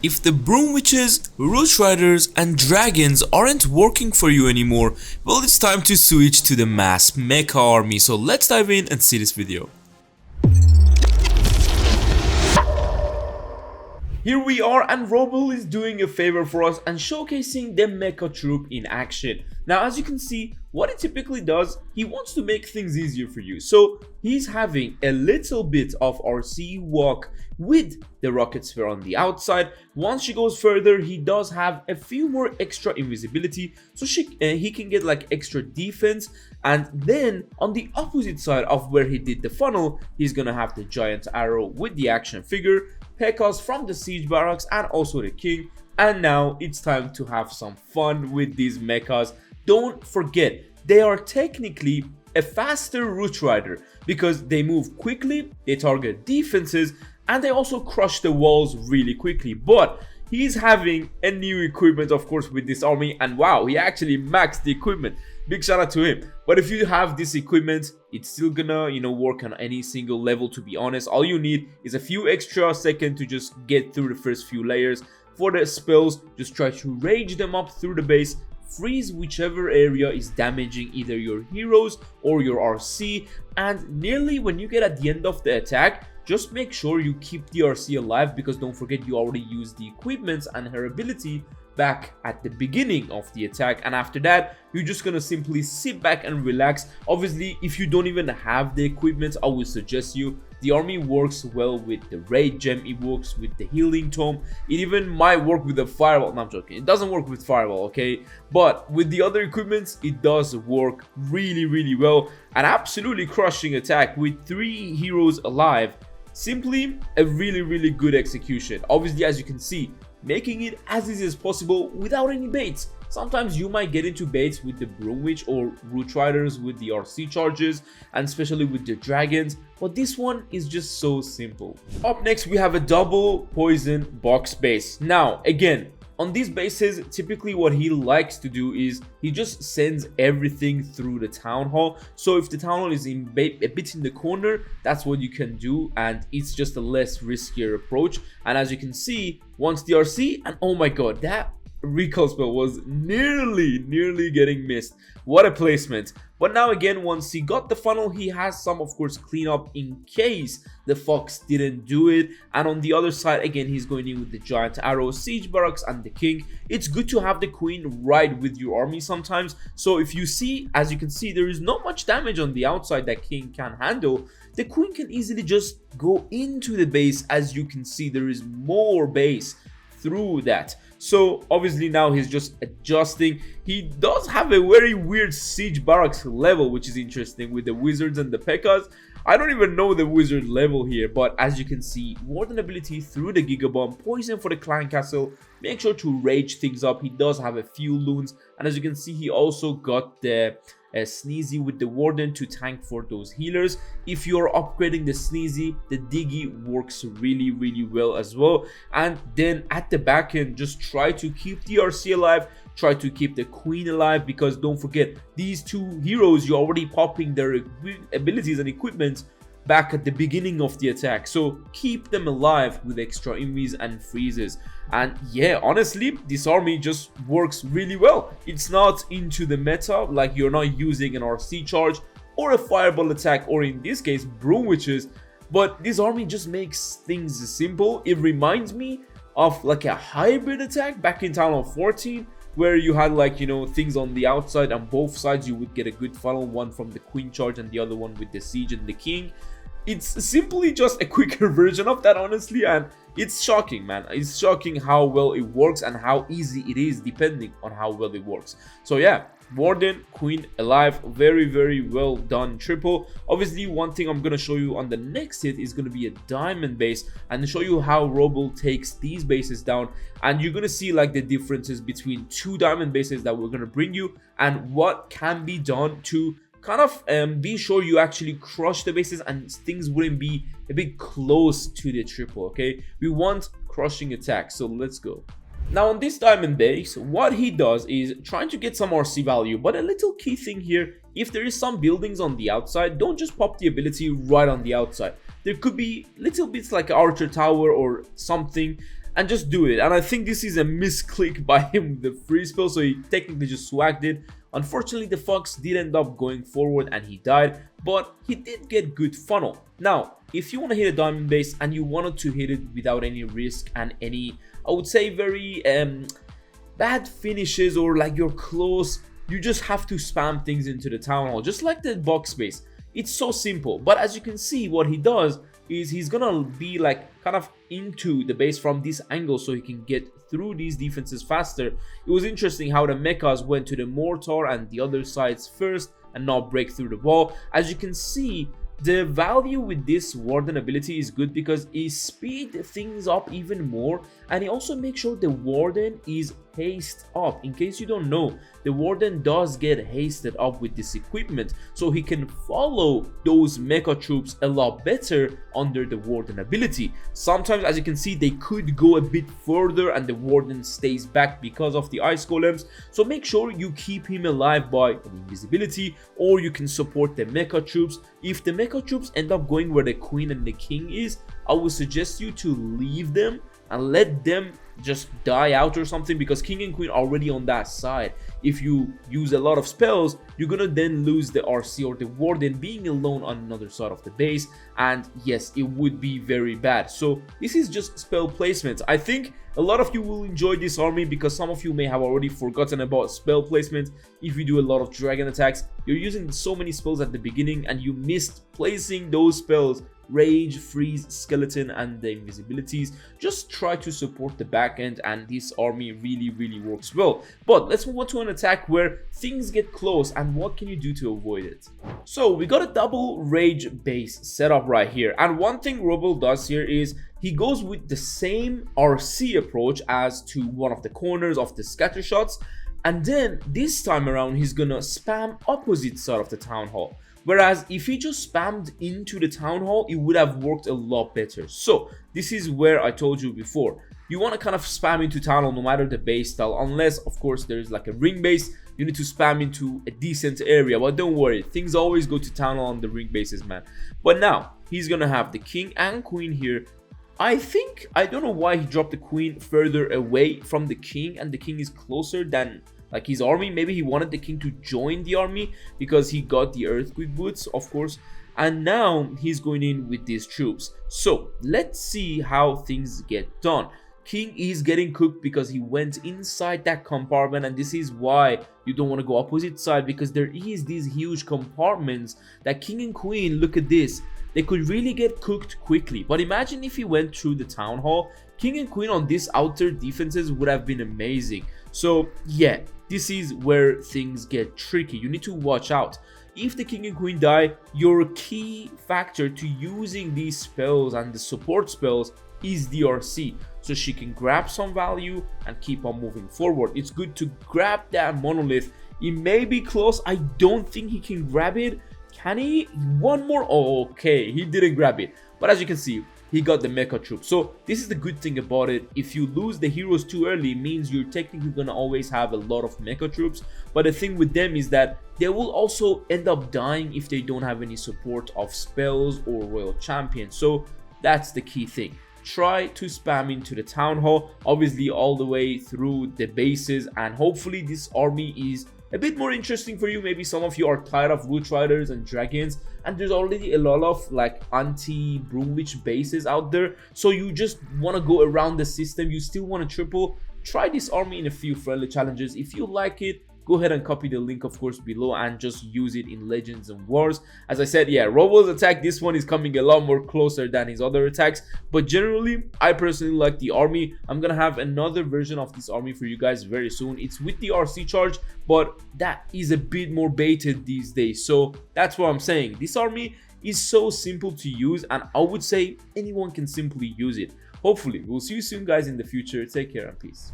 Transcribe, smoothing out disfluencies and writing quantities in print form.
If the broom witches, root riders and dragons aren't working for you anymore, well, it's time to switch to the M.E.C.H.A army. So let's dive in and see this video. Here we are, and Roble is doing a favor for us and showcasing the M.E.C.H.A troop in action. Now, as you can see, what he typically does, he wants to make things easier for you. So he's having a little bit of RC walk with the rocket sphere on the outside. Once she goes further, he does have a few more extra invisibility, so he can get like extra defense. And then on the opposite side of where he did the funnel, he's gonna have the giant arrow with the action figure, P.E.K.K.A.s from the siege barracks and also the king. And now it's time to have some fun with these mechas. Don't forget, they are technically a faster root rider because they move quickly, they target defenses, and they also crush the walls really quickly. But he's having a new equipment, of course, with this army, and wow, he actually maxed the equipment. Big shout out to him. But if you have this equipment, it's still gonna, work on any single level, to be honest. All you need is a few extra seconds to just get through the first few layers. For the spells, just try to rage them up through the base, freeze whichever area is damaging either your heroes or your RC, and nearly when you get at the end of the attack, just make sure you keep the RC alive, because don't forget you already used the equipment and her ability back at the beginning of the attack. And after that, you're just gonna simply sit back and relax. Obviously, if you don't even have the equipment, I would suggest you, the army works well with the raid gem, it works with the healing tome, it even might work with the fireball. No, I'm joking, it doesn't work with fireball, okay? But with the other equipments, it does work really well. An absolutely crushing attack with 3 heroes alive. Simply a really good execution. Obviously, as you can see, making it as easy as possible without any baits. Sometimes you might get into baits with the broom witch or root riders with the RC charges, and especially with the dragons, but this one is just so simple. Up next, we have a double poison box base. Now again, on these bases, typically what he likes to do is he just sends everything through the town hall. So if the town hall is a bit in the corner, that's what you can do, and it's just a less riskier approach. And as you can see, once the RC, and oh my god, that recall spell was nearly getting missed. What a placement. But now again, once he got the funnel, he has some, of course, cleanup in case the fox didn't do it. And on the other side, again, he's going in with the giant arrow, siege barracks and the king. It's good to have the queen ride with your army sometimes. So if you see, as you can see, there is not much damage on the outside that king can handle. The queen can easily just go into the base. As you can see, there is more base through that. So obviously now he's just adjusting. He does have a very weird siege barracks level, which is interesting with the wizards and the P.E.K.K.A.s. I don't even know the wizard level here, but as you can see, warden ability through the giga bomb, poison for the clan castle. Make sure to rage things up. He does have a few loons, and as you can see, he also got the Sneezy with the warden to tank for those healers. If you're upgrading the Sneezy, the Diggy works really well as well. And then at the back end, just try to keep the RC alive, try to keep the queen alive, because don't forget, these 2 heroes, you're already popping their abilities and equipment back at the beginning of the attack, so keep them alive with extra invis and freezes. And yeah, honestly, this army just works really well. It's not into the meta, like you're not using an RC charge or a fireball attack, or in this case broom witches, but this army just makes things simple. It reminds me of like a hybrid attack back in Town Hall 14, where you had like, things on the outside, and both sides you would get a good funnel, one from the queen charge and the other one with the siege and the king. It's simply just a quicker version of that, honestly, and it's shocking, man. It's shocking how well it works and how easy it is depending on how well it works. So yeah, warden, queen alive, very well done triple. Obviously, one thing I'm gonna show you on the next hit is gonna be a diamond base, and show you how Roble takes these bases down. And you're gonna see like the differences between 2 diamond bases that we're gonna bring you, and what can be done to kind of be sure you actually crush the bases and things wouldn't be a bit close to the triple. Okay, we want crushing attacks, so let's go. Now on this diamond base, what he does is trying to get some RC value, but a little key thing here, if there is some buildings on the outside, don't just pop the ability right on the outside. There could be little bits like Archer Tower or something, and just do it. And I think this is a misclick by him, the free spell, so he technically just swagged it. Unfortunately, the fox did end up going forward and he died, but he did get good funnel. Now, if you want to hit a diamond base and you wanted to hit it without any risk and any, I would say, very bad finishes, or like you're close, you just have to spam things into the town hall, just like the box base. It's so simple. But as you can see, what he does is he's gonna be like kind of into the base from this angle so he can get through these defenses faster. It was interesting how the mechas went to the mortar and the other sides first and not break through the wall. As you can see, the value with this warden ability is good because it speeds things up even more, and it also makes sure the warden is haste up. In case you don't know, the warden does get hasted up with this equipment, so he can follow those mecha troops a lot better under the warden ability. Sometimes, as you can see, they could go a bit further and the warden stays back because of the ice golems, so make sure you keep him alive by an invisibility, or you can support the mecha troops. If the mecha troops end up going where the queen and the king is, I would suggest you to leave them and let them just die out or something, because king and queen are already on that side. If you use a lot of spells, you're gonna then lose the RC or the warden being alone on another side of the base, and yes, it would be very bad. So this is just spell placement. I think a lot of you will enjoy this army because some of you may have already forgotten about spell placement. If you do a lot of dragon attacks, you're using so many spells at the beginning and you missed placing those spells: rage, freeze, skeleton, and the invisibilities. Just try to support the back end, and this army really works well. But let's move on to an attack where things get close, and what can you do to avoid it? So we got a double rage base setup right here, and one thing Robel does here is he goes with the same RC approach as to one of the corners of the scatter shots, and then this time around he's gonna spam opposite side of the town hall. Whereas if he just spammed into the town hall, it would have worked a lot better. So this is where I told you before, you want to kind of spam into town hall no matter the base style, unless of course there's like a ring base, you need to spam into a decent area. But don't worry, things always go to town hall on the ring bases, man. But now he's gonna have the king and queen here. I don't know why he dropped the queen further away from the king, and the king is closer than like his army. Maybe he wanted the king to join the army because he got the earthquake boots, of course, and now he's going in with these troops. So let's see how things get done. King is getting cooked because he went inside that compartment, and this is why you don't want to go opposite side, because there is these huge compartments that king and queen, look at this, they could really get cooked quickly. But imagine if he went through the town hall, king and queen on these outer defenses would have been amazing. So yeah, this is where things get tricky. You need to watch out. If the king and queen die, your key factor to using these spells and the support spells is the RC, so she can grab some value and keep on moving forward. It's good to grab that monolith. It may be close. I don't think he can grab it. Can he? One more. Oh, okay, he didn't grab it. But as you can see, he got the mecha troop. So this is the good thing about it. If you lose the heroes too early, it means you're technically gonna always have a lot of mecha troops. But the thing with them is that they will also end up dying if they don't have any support of spells or royal champions. So that's the key thing. Try to spam into the town hall, obviously all the way through the bases, and hopefully this army is a bit more interesting for you. Maybe some of you are tired of root riders and dragons, and there's already a lot of like anti-broom witch bases out there, so you just want to go around the system. You still want to triple. Try this army in a few friendly challenges. If you like it, go ahead and copy the link, of course, below, and just use it in Legends and Wars. As I said, yeah, Robel's attack, this one is coming a lot more closer than his other attacks, but generally I personally like the army. I'm gonna have another version of this army for you guys very soon. It's with the RC charge, but that is a bit more baited these days. So that's what I'm saying. This army is so simple to use, and I would say anyone can simply use it. Hopefully we'll see you soon, guys, in the future. Take care and peace.